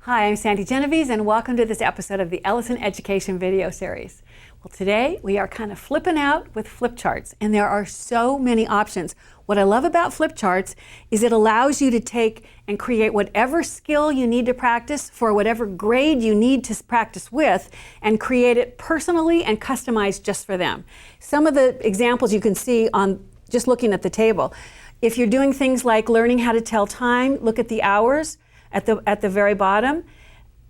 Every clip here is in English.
Hi, I'm Sandy Genovese and welcome to this episode of the Ellison Education video series. Well, today we are kind of flipping out with flip charts, and there are so many options. What I love about flip charts is it allows you to take and create whatever skill you need to practice for whatever grade you need to practice with and create it personally and customized just for them. Some of the examples you can see on just looking at the table. If you're doing things like learning how to tell time, look at the hours at the very bottom.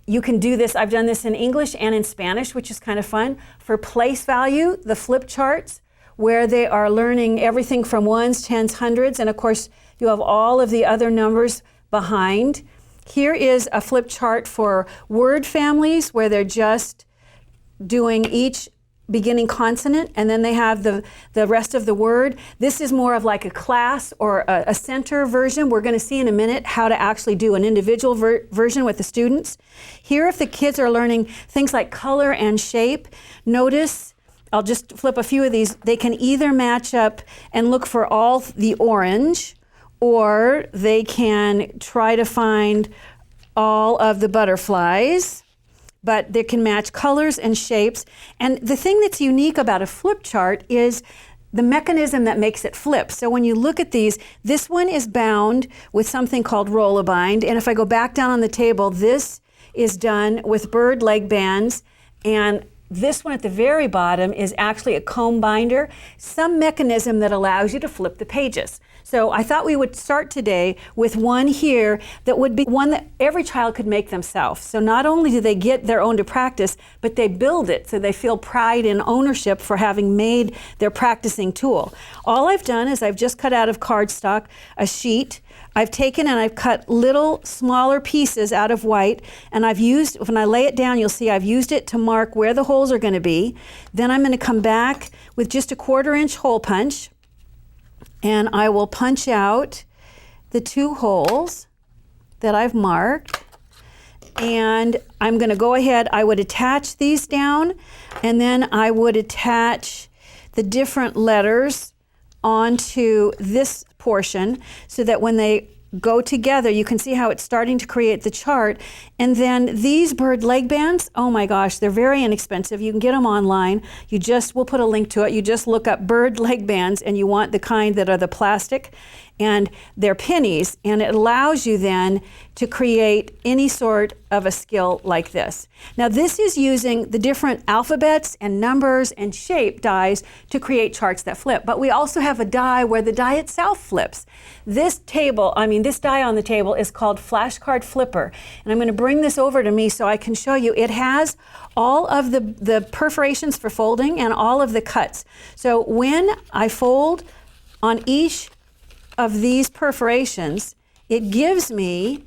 You can do this. I've done this in English and in Spanish, which is kind of fun. For place value, the flip charts, where they are learning everything from ones, tens, hundreds, and of course you have all of the other numbers behind. Here is a flip chart for word families where they're just doing each beginning consonant, and then they have the rest of the word. This is more of like a class or a center version. We're going to see in a minute how to actually do an individual version with the students. Here, if the kids are learning things like color and shape, notice, I'll just flip a few of these, they can either match up and look for all the orange, or they can try to find all of the butterflies. But they can match colors and shapes. And the thing that's unique about a flip chart is the mechanism that makes it flip. So when you look at these, this one is bound with something called roll-a-bind. And if I go back down on the table, this is done with bird leg bands. And this one at the very bottom is actually a comb binder, some mechanism that allows you to flip the pages. So I thought we would start today with one here that would be one that every child could make themselves. So not only do they get their own to practice, but they build it so they feel pride and ownership for having made their practicing tool. All I've done is I've just cut out of cardstock a sheet. I've taken and I've cut little smaller pieces out of white, and I've used, when I lay it down, you'll see I've used it to mark where the holes are going to be. Then I'm going to come back with just a 1/4 inch hole punch, and I will punch out the 2 holes that I've marked. And I'm going to go ahead, I would attach these down, and then I would attach the different letters onto this portion so that when they go together, you can see how it's starting to create the chart. And then these bird leg bands, oh my gosh, they're very inexpensive. You can get them online. We'll put a link to it. You just look up bird leg bands, and you want the kind that are the plastic, and they're pennies, and it allows you then to create any sort of a skill like this. Now this is using the different alphabets and numbers and shape dies to create charts that flip, but we also have a die where the die itself flips. This die on the table is called Flashcard Flipper, and I'm going to bring this over to me so I can show you. It has all of the perforations for folding and all of the cuts. So when I fold on each of these perforations, it gives me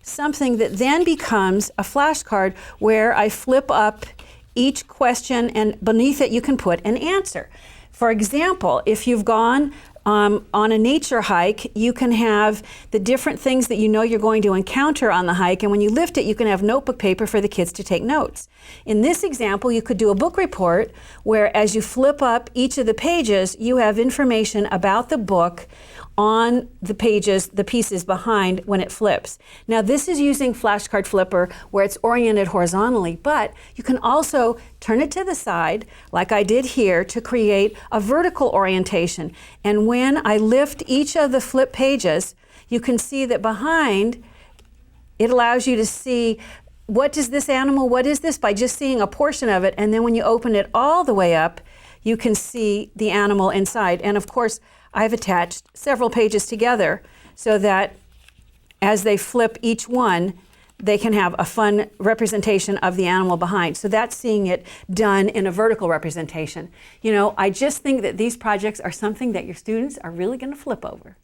something that then becomes a flashcard where I flip up each question, and beneath it you can put an answer. For example, if you've gone on a nature hike, you can have the different things that you know you're going to encounter on the hike, and when you lift it, you can have notebook paper for the kids to take notes. In this example, you could do a book report where as you flip up each of the pages, you have information about the book on the pages, the pieces behind when it flips. Now this is using Flashcard Flipper where it's oriented horizontally, but you can also turn it to the side like I did here to create a vertical orientation. And when I lift each of the flip pages, you can see that behind it allows you to see what is this animal, what is this, by just seeing a portion of it. And then when you open it all the way up, you can see the animal inside. And of course, I've attached several pages together so that as they flip each one, they can have a fun representation of the animal behind. So that's seeing it done in a vertical representation. You know, I just think that these projects are something that your students are really going to flip over.